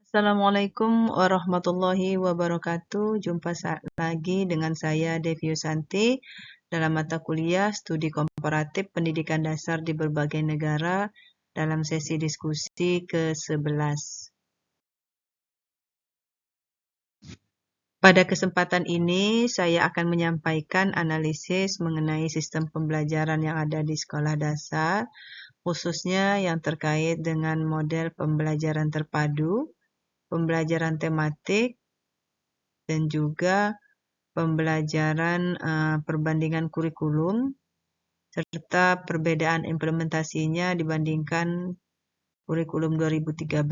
Assalamualaikum warahmatullahi wabarakatuh. Jumpa lagi dengan saya Devi Yusanti dalam mata kuliah Studi Komparatif Pendidikan Dasar di Berbagai Negara dalam sesi diskusi ke-11. Pada kesempatan ini, saya akan menyampaikan analisis mengenai sistem pembelajaran yang ada di sekolah dasar, khususnya yang terkait dengan model pembelajaran terpadu, pembelajaran tematik, dan juga pembelajaran perbandingan kurikulum, serta perbedaan implementasinya dibandingkan kurikulum 2013.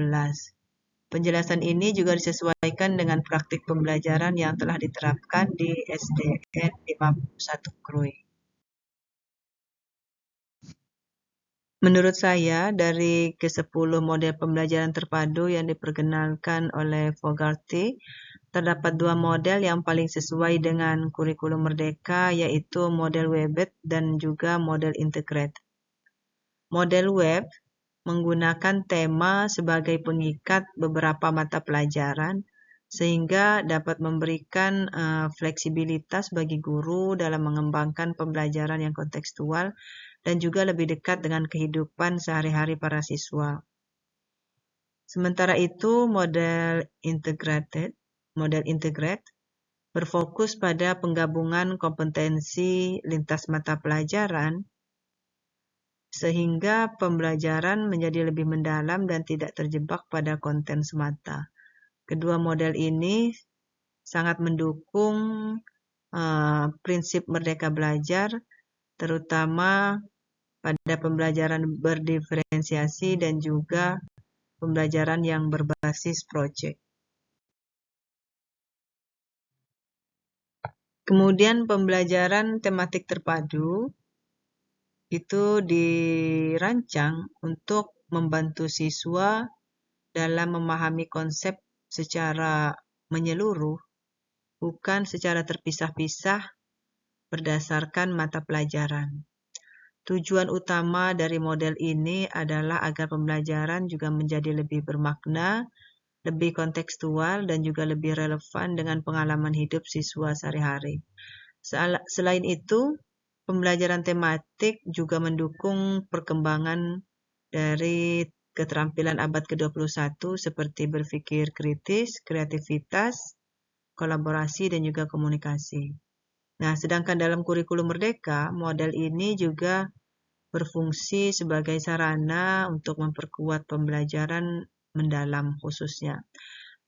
Penjelasan ini juga disesuaikan dengan praktik pembelajaran yang telah diterapkan di SDN 51 Krui. Menurut saya, dari ke-10 model pembelajaran terpadu yang diperkenalkan oleh Fogarty, terdapat dua model yang paling sesuai dengan kurikulum merdeka, yaitu model Webet dan juga model Integrate. Model Web menggunakan tema sebagai pengikat beberapa mata pelajaran, sehingga dapat memberikan fleksibilitas bagi guru dalam mengembangkan pembelajaran yang kontekstual dan juga lebih dekat dengan kehidupan sehari-hari para siswa. Sementara itu, model Integrate berfokus pada penggabungan kompetensi lintas mata pelajaran sehingga pembelajaran menjadi lebih mendalam dan tidak terjebak pada konten semata. Kedua model ini sangat mendukung prinsip merdeka belajar, terutama pada pembelajaran berdiferensiasi dan juga pembelajaran yang berbasis proyek. Kemudian pembelajaran tematik terpadu itu dirancang untuk membantu siswa dalam memahami konsep secara menyeluruh, bukan secara terpisah-pisah berdasarkan mata pelajaran. Tujuan utama dari model ini adalah agar pembelajaran juga menjadi lebih bermakna, lebih kontekstual, dan juga lebih relevan dengan pengalaman hidup siswa sehari-hari. Selain itu, pembelajaran tematik juga mendukung perkembangan dari keterampilan abad ke-21 seperti berpikir kritis, kreativitas, kolaborasi, dan juga komunikasi. Nah, sedangkan dalam kurikulum merdeka, model ini juga berfungsi sebagai sarana untuk memperkuat pembelajaran mendalam khususnya,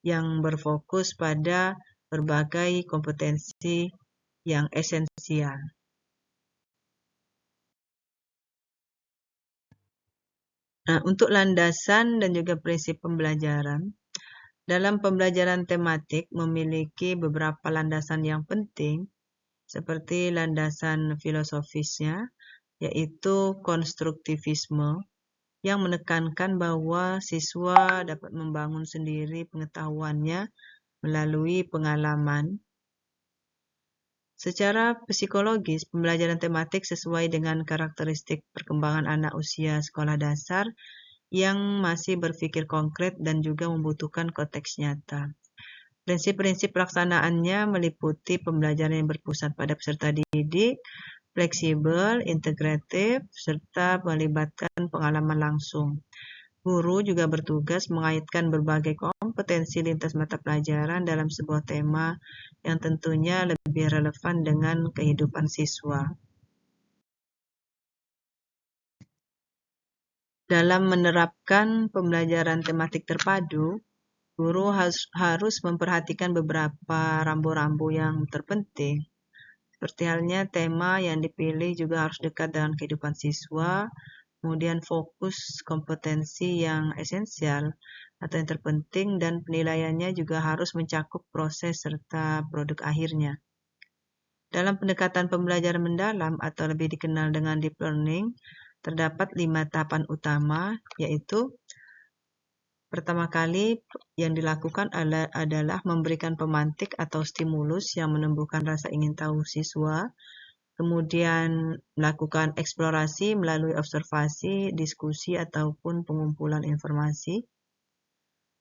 yang berfokus pada berbagai kompetensi yang esensial. Nah, untuk landasan dan juga prinsip pembelajaran, dalam pembelajaran tematik memiliki beberapa landasan yang penting, seperti landasan filosofisnya, yaitu konstruktivisme, yang menekankan bahwa siswa dapat membangun sendiri pengetahuannya melalui pengalaman. Secara psikologis, pembelajaran tematik sesuai dengan karakteristik perkembangan anak usia sekolah dasar yang masih berpikir konkret dan juga membutuhkan konteks nyata. Prinsip-prinsip pelaksanaannya meliputi pembelajaran yang berpusat pada peserta didik, fleksibel, integratif, serta melibatkan pengalaman langsung. Guru juga bertugas mengaitkan berbagai kompetensi lintas mata pelajaran dalam sebuah tema yang tentunya lebih relevan dengan kehidupan siswa. Dalam menerapkan pembelajaran tematik terpadu, guru harus memperhatikan beberapa rambu-rambu yang terpenting. Seperti halnya tema yang dipilih juga harus dekat dengan kehidupan siswa, kemudian fokus kompetensi yang esensial atau yang terpenting, dan penilaiannya juga harus mencakup proses serta produk akhirnya. Dalam pendekatan pembelajaran mendalam atau lebih dikenal dengan deep learning, terdapat 5 tahapan utama, yaitu pertama kali yang dilakukan adalah memberikan pemantik atau stimulus yang menumbuhkan rasa ingin tahu siswa, kemudian melakukan eksplorasi melalui observasi, diskusi, ataupun pengumpulan informasi.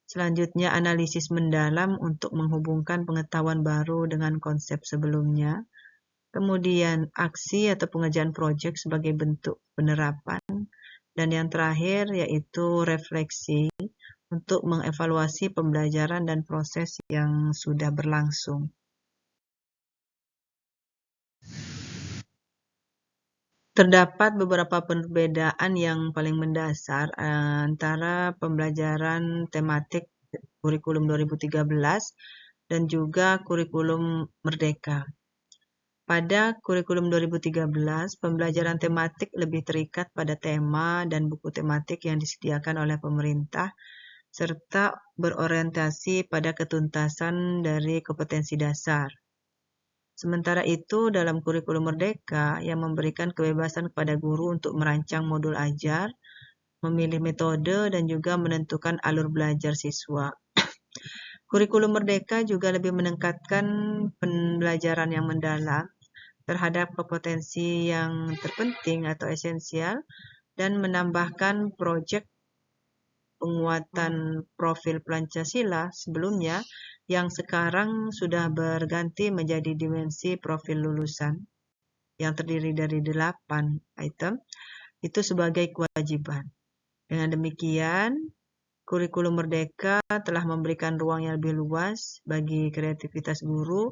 Selanjutnya, analisis mendalam untuk menghubungkan pengetahuan baru dengan konsep sebelumnya. Kemudian, aksi atau pengerjaan proyek sebagai bentuk penerapan. Dan yang terakhir yaitu refleksi untuk mengevaluasi pembelajaran dan proses yang sudah berlangsung. Terdapat beberapa perbedaan yang paling mendasar antara pembelajaran tematik kurikulum 2013 dan juga kurikulum Merdeka. Pada kurikulum 2013, pembelajaran tematik lebih terikat pada tema dan buku tematik yang disediakan oleh pemerintah, serta berorientasi pada ketuntasan dari kompetensi dasar. Sementara itu, dalam kurikulum Merdeka yang memberikan kebebasan kepada guru untuk merancang modul ajar, memilih metode, dan juga menentukan alur belajar siswa. Kurikulum Merdeka juga lebih meningkatkan pembelajaran yang mendalam terhadap kompetensi yang terpenting atau esensial dan menambahkan proyek penguatan profil Pancasila sebelumnya yang sekarang sudah berganti menjadi dimensi profil lulusan yang terdiri dari 8 item itu sebagai kewajiban. Dengan demikian, kurikulum Merdeka telah memberikan ruang yang lebih luas bagi kreativitas guru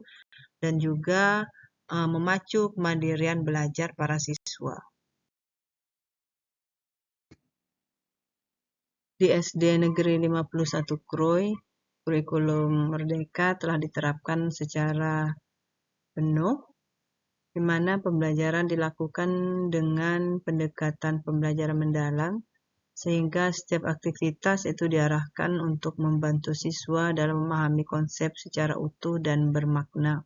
dan juga memacu kemandirian belajar para siswa. Di SD Negeri 51 Kroy, kurikulum Merdeka telah diterapkan secara penuh, di mana pembelajaran dilakukan dengan pendekatan pembelajaran mendalam, sehingga setiap aktivitas itu diarahkan untuk membantu siswa dalam memahami konsep secara utuh dan bermakna.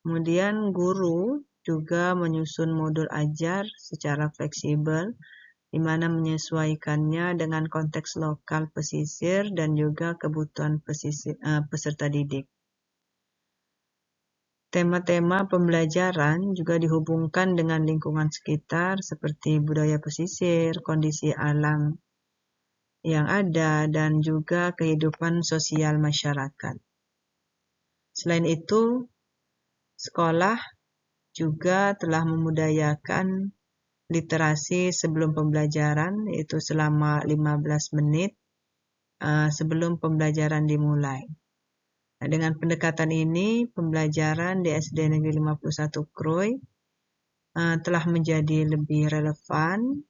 Kemudian guru juga menyusun modul ajar secara fleksibel, di mana menyesuaikannya dengan konteks lokal pesisir dan juga kebutuhan peserta didik. Tema-tema pembelajaran juga dihubungkan dengan lingkungan sekitar seperti budaya pesisir, kondisi alam yang ada, dan juga kehidupan sosial masyarakat. Selain itu, sekolah juga telah memudayakan literasi sebelum pembelajaran, yaitu selama 15 menit sebelum pembelajaran dimulai. Nah, dengan pendekatan ini, pembelajaran di SD Negeri 51 Kroy telah menjadi lebih relevan,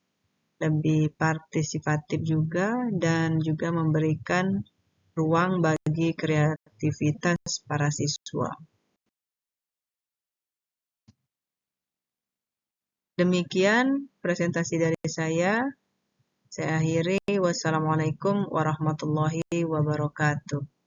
lebih partisipatif juga, dan juga memberikan ruang bagi kreativitas para siswa. Demikian presentasi dari saya. Saya akhiri. Wassalamualaikum warahmatullahi wabarakatuh.